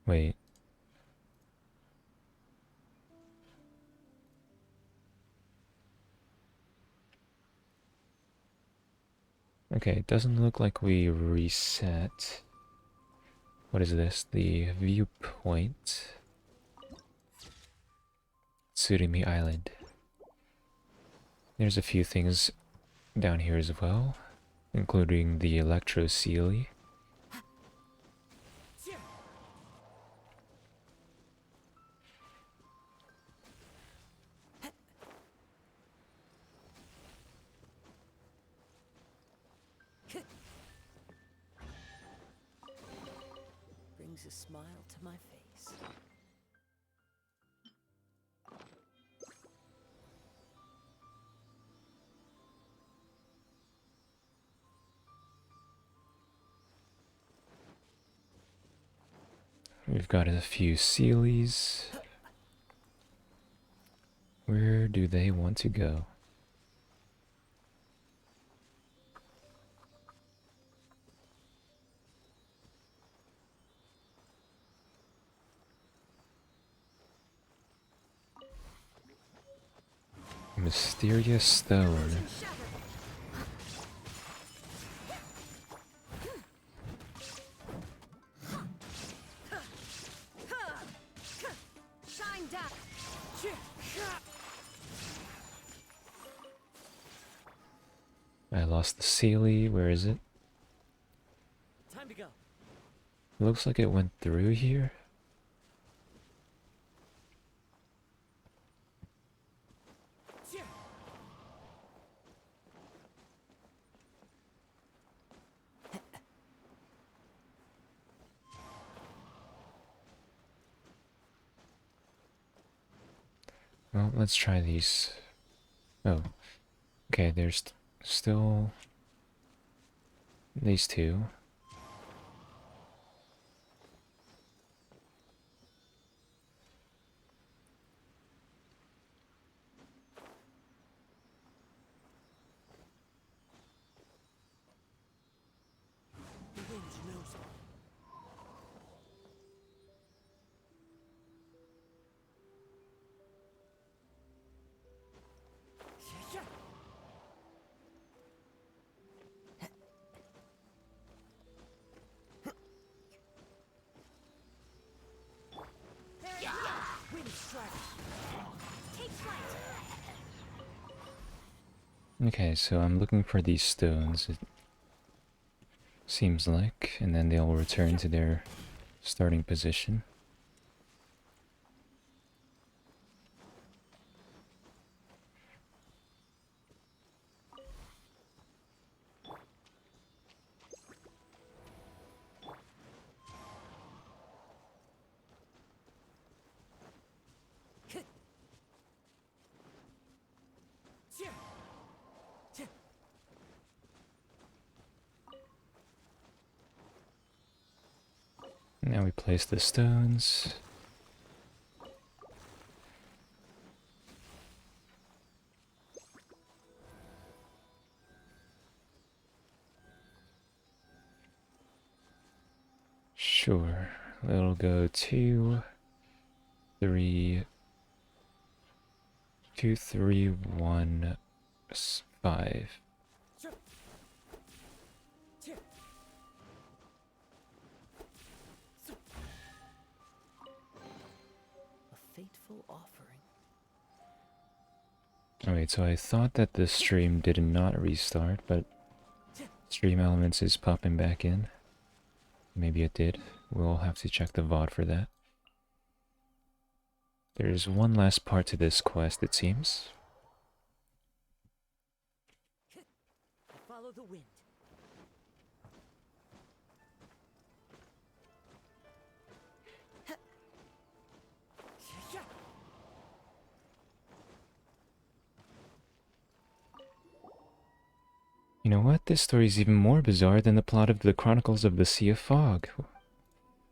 Wait. Okay, it doesn't look like we reset. What is this? The viewpoint. Tsurumi Island. There's a few things down here as well, including the Electro Sealy. Brings a smile to my face. We've got a few Sealies. Where do they want to go? Mysterious stone. Shine down. I lost the Sealy. Where is it? Time to go. Looks like it went through here. Well, let's try these. Oh, okay, there's still these two. The wind knows me. Wind strike. Take flight. Okay, so I'm looking for these stones, it seems like, and then they'll return to their starting position. Now we place the stones. Sure, it'll go 2, 3, 2, 3, 1, 5. A fateful offering. Alright, so I thought that the stream did not restart, but Stream Elements is popping back in. Maybe it did. We'll have to check the VOD for that. There's one last part to this quest, it seems. Follow the wind. You know what? This story is even more bizarre than the plot of the Chronicles of the Sea of Fog.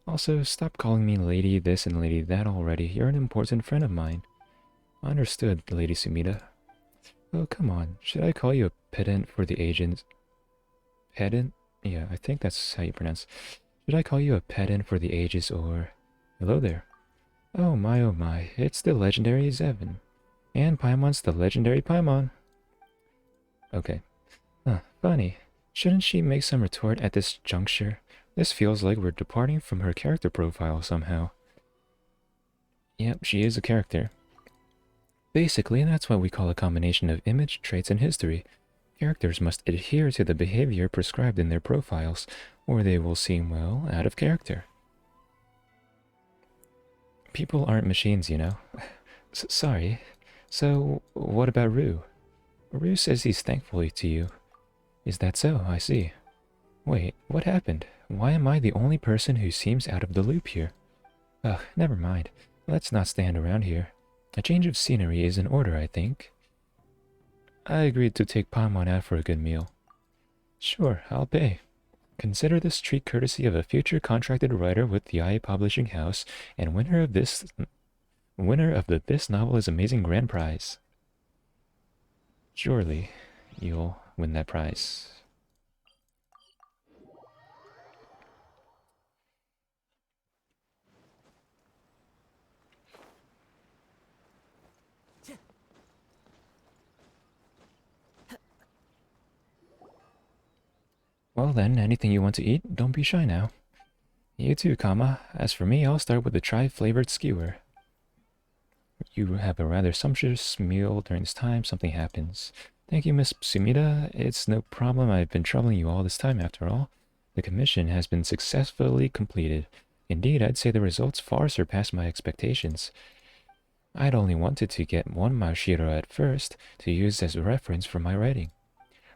Also, stop calling me Lady this and Lady that already. You're an important friend of mine. Understood, Lady Sumida. Oh, come on. Should I call you a pedant for the ages? Pedant? Yeah, I think that's how you pronounce. Should I call you a pedant for the ages, or Hello there. Oh my, it's the legendary Zevin. And Paimon's the legendary Paimon. Okay. Funny. Shouldn't she make some retort at this juncture? This feels like we're departing from her character profile somehow. Yep, she is a character. Basically, that's what we call a combination of image, traits, and history. Characters must adhere to the behavior prescribed in their profiles, or they will seem, well, out of character. People aren't machines, you know. Sorry. So, what about Rue? Rue says he's thankful to you. Is that so? I see. Wait, what happened? Why am I the only person who seems out of the loop here? Ugh, never mind. Let's not stand around here. A change of scenery is in order, I think. I agreed to take Paimon out for a good meal. Sure, I'll pay. Consider this treat courtesy of a future contracted writer with the IA Publishing House and winner of the This Novel is Amazing grand prize. Surely, you'll win that prize. Well then, anything you want to eat, don't be shy now. You too, Kama. As for me, I'll start with the tri-flavored skewer. You have a rather sumptuous meal during this time. Something happens. Thank you, Miss Sumida. It's no problem. I've been troubling you all this time, after all. The commission has been successfully completed. Indeed, I'd say the results far surpass my expectations. I'd only wanted to get one Mashiro at first, to use as a reference for my writing.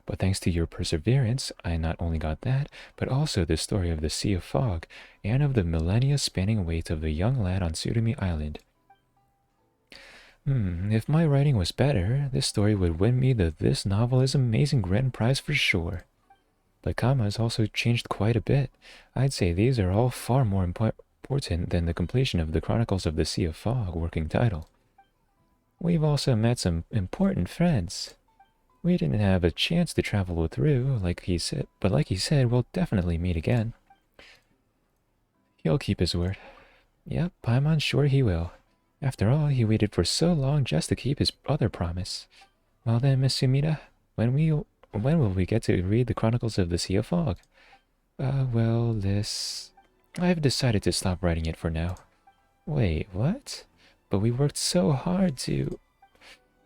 But thanks to your perseverance, I not only got that, but also the story of the Sea of Fog, and of the millennia-spanning wait of the young lad on Tsurumi Island. If my writing was better, this story would win me the This Novel is Amazing grand prize for sure. But Kama has also changed quite a bit. I'd say these are all far more important than the completion of the Chronicles of the Sea of Fog working title. We've also met some important friends. We didn't have a chance to travel with Rue, like he said, we'll definitely meet again. He'll keep his word. Yep, Paimon's sure he will. After all, he waited for so long just to keep his other promise. Well then, Miss Sumida, when will we get to read the Chronicles of the Sea of Fog? I've decided to stop writing it for now. Wait, what? But we worked so hard to...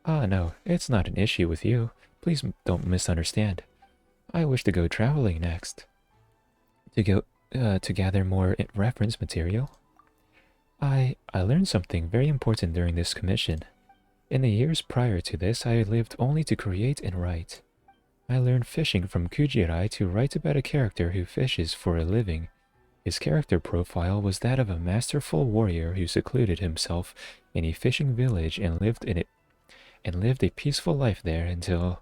no, it's not an issue with you. Please don't misunderstand. I wish to go traveling next. To gather more reference material. I learned something very important during this commission. In the years prior to this, I lived only to create and write. I learned fishing from Kujirai to write about a character who fishes for a living. His character profile was that of a masterful warrior who secluded himself in a fishing village and lived a peaceful life there until...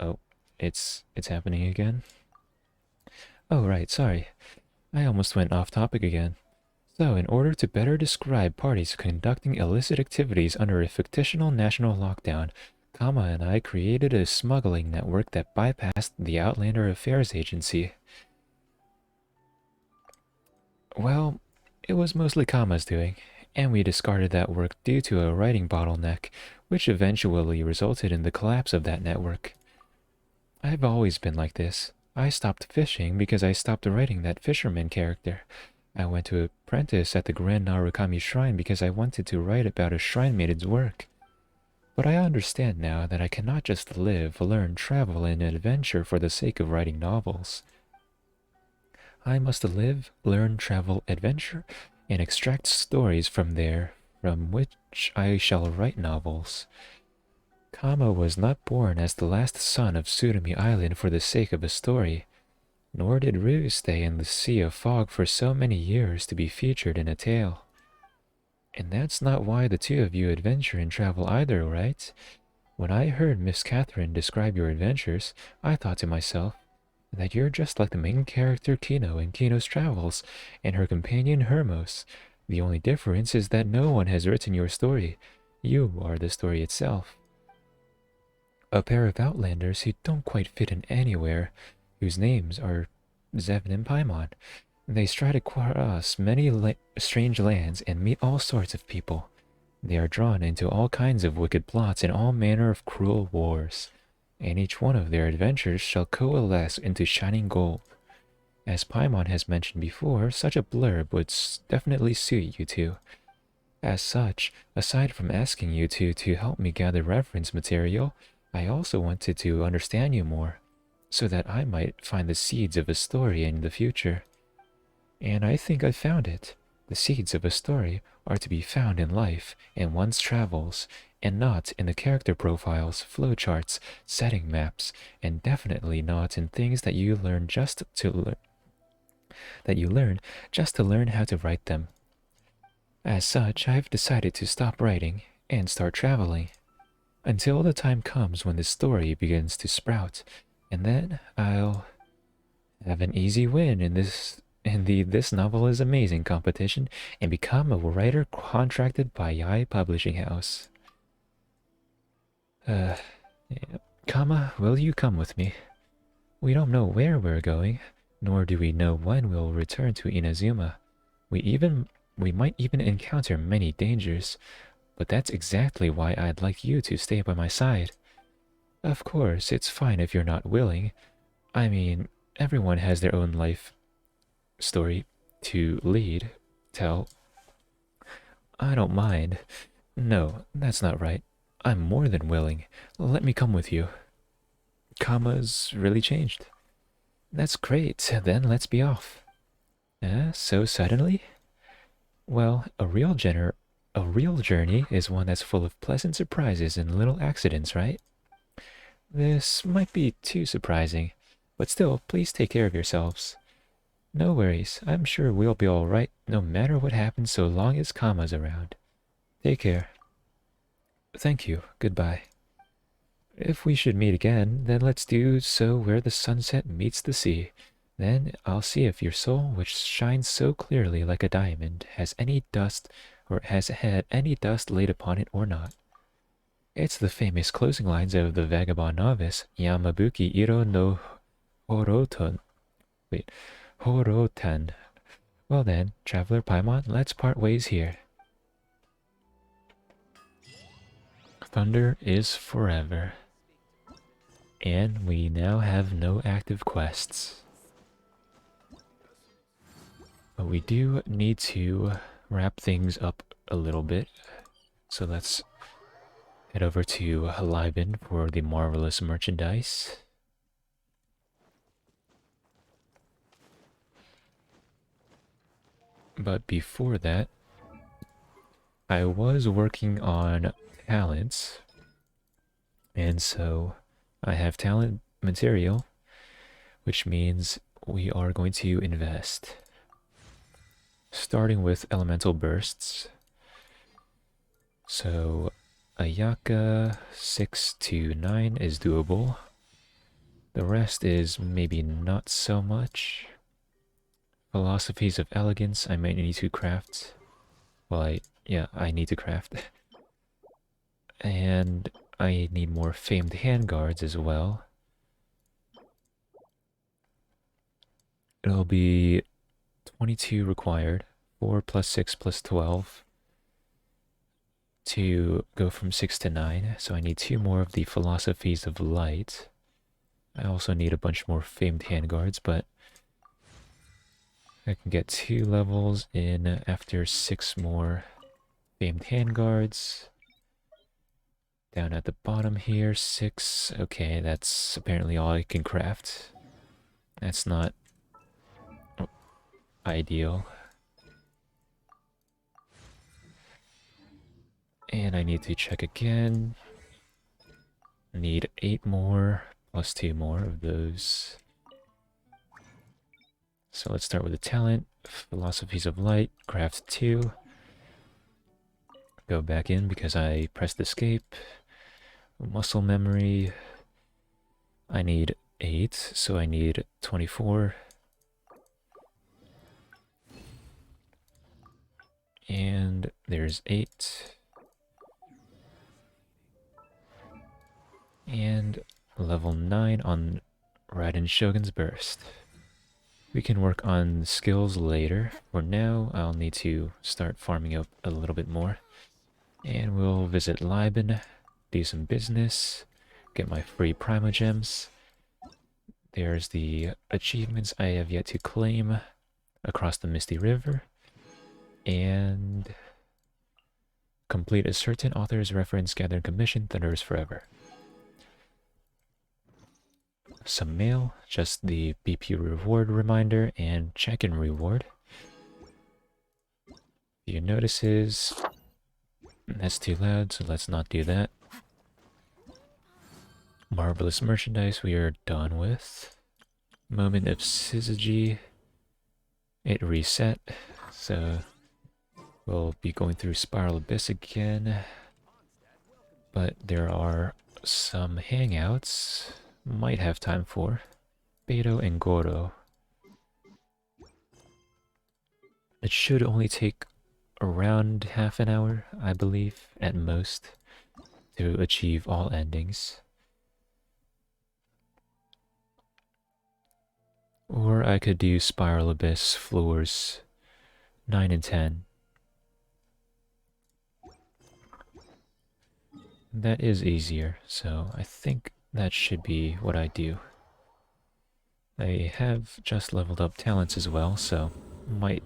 Oh, it's happening again? Oh, right, sorry. I almost went off topic again. So, in order to better describe parties conducting illicit activities under a fictional national lockdown, Kama and I created a smuggling network that bypassed the Outlander Affairs Agency. Well, it was mostly Kama's doing, and we discarded that work due to a writing bottleneck, which eventually resulted in the collapse of that network. I've always been like this. I stopped fishing because I stopped writing that fisherman character. I went to apprentice at the Grand Narukami Shrine because I wanted to write about a shrine maiden's work. But I understand now that I cannot just live, learn, travel, and adventure for the sake of writing novels. I must live, learn, travel, adventure, and extract stories from which I shall write novels. Kama was not born as the last son of Tsurumi Island for the sake of a story, nor did Rue stay in the Sea of Fog for so many years to be featured in a tale. And that's not why the two of you adventure and travel either, right? When I heard Miss Catherine describe your adventures, I thought to myself that you're just like the main character Kino in Kino's Travels and her companion Hermos. The only difference is that no one has written your story. You are the story itself. A pair of outlanders who don't quite fit in anywhere, whose names are Zevin and Paimon. They try to cross many strange lands and meet all sorts of people. They are drawn into all kinds of wicked plots and all manner of cruel wars, and each one of their adventures shall coalesce into shining gold. As Paimon has mentioned before, such a blurb would definitely suit you two. As such, aside from asking you two to help me gather reference material, I also wanted to understand you more, so that I might find the seeds of a story in the future. And I think I found it. The seeds of a story are to be found in life and one's travels, and not in the character profiles, flowcharts, setting maps, and definitely not in things that you learn just to learn how to write them. As such, I've decided to stop writing and start traveling until the time comes when the story begins to sprout, and then I'll have an easy win in the This Novel is Amazing competition and become a writer contracted by Yai Publishing House. Yeah. Kama, will you come with me? We don't know where we're going, nor do we know when we'll return to Inazuma. We might even encounter many dangers, but that's exactly why I'd like you to stay by my side. Of course, it's fine if you're not willing. I mean, everyone has their own life story to tell. I don't mind. No, that's not right. I'm more than willing. Let me come with you. Kama's really changed. That's great, then let's be off. So suddenly? Well, a real journey is one that's full of pleasant surprises and little accidents, right? This might be too surprising, but still, please take care of yourselves. No worries, I'm sure we'll be alright no matter what happens so long as Kama's around. Take care. Thank you, goodbye. If we should meet again, then let's do so where the sunset meets the sea. Then I'll see if your soul, which shines so clearly like a diamond, has any dust or has had any dust laid upon it or not. It's the famous closing lines of the vagabond novice Yamabuki Iro no Horoton. Wait, Horotan. Well then, Traveler Paimon, let's part ways here. Thunder is forever. And we now have no active quests. But we do need to wrap things up a little bit. So let's head over to Liben for the marvelous merchandise. But before that, I was working on talents. And so I have talent material, which means we are going to invest. Starting with elemental bursts. So Ayaka 6 to 9 is doable. The rest is maybe not so much. Philosophies of elegance I might need to craft. Well, I need to craft. And I need more famed handguards as well. It'll be 22 required, 4 plus 6 plus 12 to go from 6 to 9. So I need 2 more of the Philosophies of Light. I also need a bunch more famed handguards, but I can get 2 levels in after 6 more famed handguards. Down at the bottom here, 6. Okay, that's apparently all I can craft. That's not ideal. And I need to check again. Need 8 more, plus 2 more of those. So let's start with the talent. Philosophies of Light, craft 2. Go back in because I pressed escape. Muscle memory. I need 8, so I need 24. And there's 8. And level 9 on Raiden Shogun's Burst. We can work on skills later. For now, I'll need to start farming up a little bit more. And we'll visit Liban, do some business, get my free Primogems. There's the achievements I have yet to claim across the Misty River. And complete a certain author's reference gathered commission, Thunders Forever. Some mail, just the BP reward reminder and check-in reward. Few notices. That's too loud, so let's not do that. Marvelous merchandise we are done with. Moment of syzygy. It reset, so we'll be going through Spiral Abyss again. But there are some hangouts might have time for. Beto and Goro. It should only take around half an hour, I believe, at most, to achieve all endings. Or I could do Spiral Abyss floors 9 and 10. That is easier, so I think that should be what I do. I have just leveled up talents as well, so might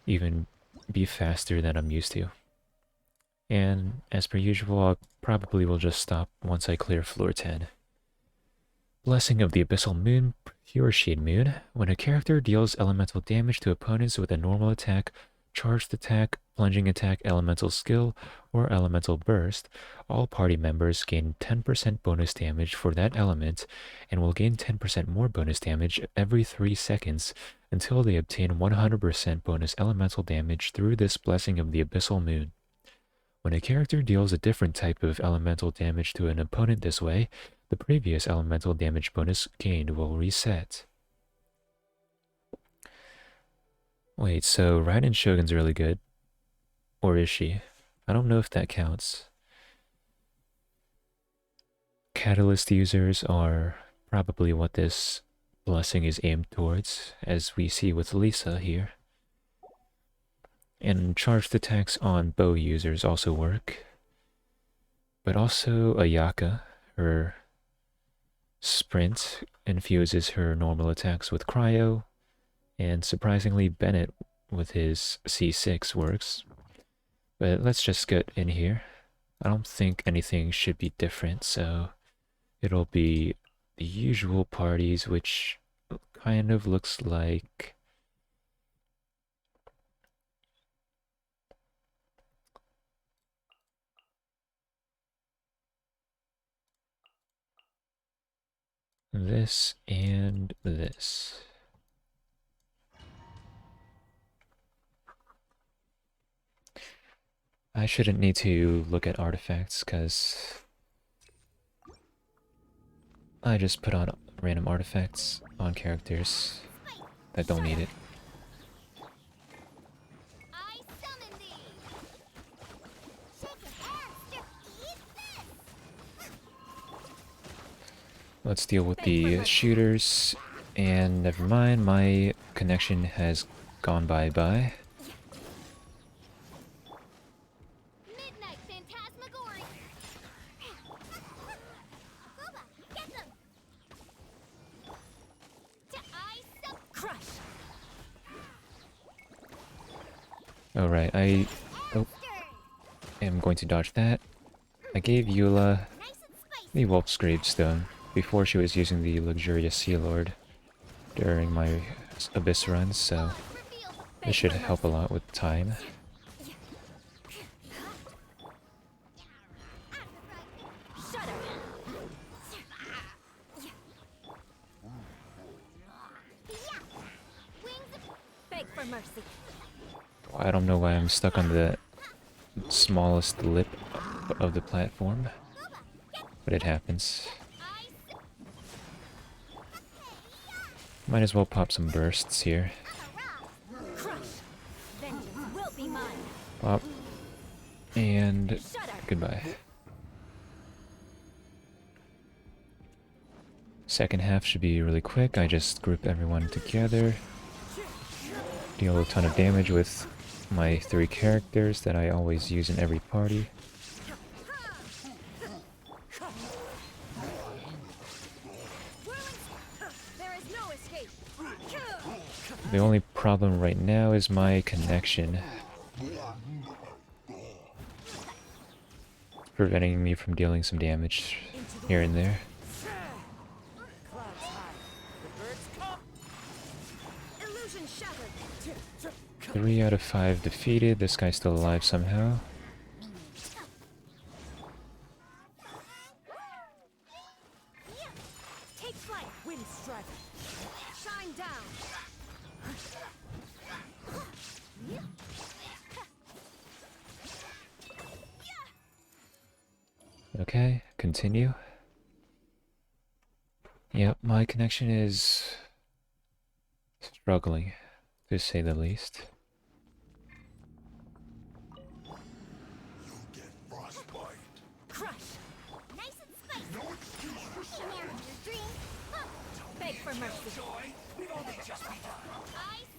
even be faster than I'm used to. And as per usual, I probably will just stop once I clear floor 10. Blessing of the Abyssal Moon, Pure Shade Moon. When a character deals elemental damage to opponents with a normal attack, charged attack, plunging attack, elemental skill, or elemental burst, all party members gain 10% bonus damage for that element and will gain 10% more bonus damage every 3 seconds until they obtain 100% bonus elemental damage through this Blessing of the Abyssal Moon. When a character deals a different type of elemental damage to an opponent this way, the previous elemental damage bonus gained will reset. Wait, so Raiden Shogun's really good. Or is she? I don't know if that counts. Catalyst users are probably what this blessing is aimed towards, as we see with Lisa here. And charged attacks on bow users also work. But also Ayaka, her sprint infuses her normal attacks with cryo, and surprisingly Bennett with his C6 works. But let's just get in here. I don't think anything should be different, so it'll be the usual parties, which kind of looks like this and this. I shouldn't need to look at artifacts because I just put on random artifacts on characters that don't need it. I summon thee. Shake an ass, eat this. Let's deal with the shooters. And never mind, my connection has gone bye-bye. Midnight Phantasmagoria. Booba, get them. To ice up crush. Alright, I am going to dodge that. I gave Eula Nice and spicy. the Wolf's Gravestone before she was using the Luxurious Sea Lord during my Abyss runs, so Reveal it should help a lot with time. Shudder. Wings. Beg for mercy. I don't know why I'm stuck on the smallest lip of the platform, but it happens. Ice. Might as well pop some bursts here. Crush. Vengeance will be mine. Pop. And Shudder. goodbye. Second half should be really quick. I just group everyone together, deal a ton of damage with my 3 characters that I always use in every party. There is no escape. The only problem right now is my connection, preventing me from dealing some damage here and there. Clouds high. The birds come. Illusion shattered. 3 out of 5 defeated. This guy's still alive somehow. Take flight. Wind strike. Shine down. Okay, continue. Yep, my connection is struggling, to say the least. Crush. Nice and spicy. Chimera, your dream. Huh. Beg for mercy. I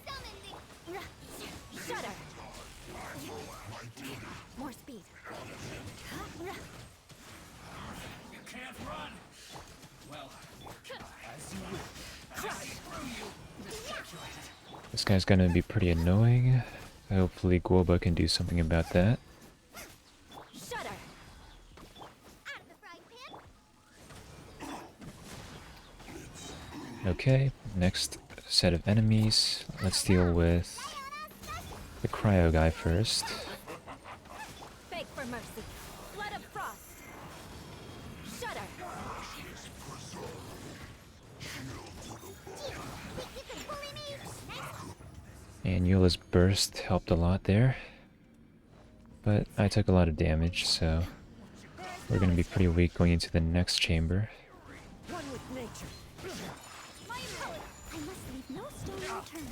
summon the shudder. More speed. This guy's gonna be pretty annoying. Hopefully Guoba can do something about that. Shudder. Out of the frying pan. Okay, next set of enemies. Let's deal with the cryo guy first. Beg for mercy. Flood of frost. Shudder. And Eula's burst helped a lot there. But I took a lot of damage, so we're gonna be pretty weak going into the next chamber. One with nature. My opponent. I must leave no stone unturned.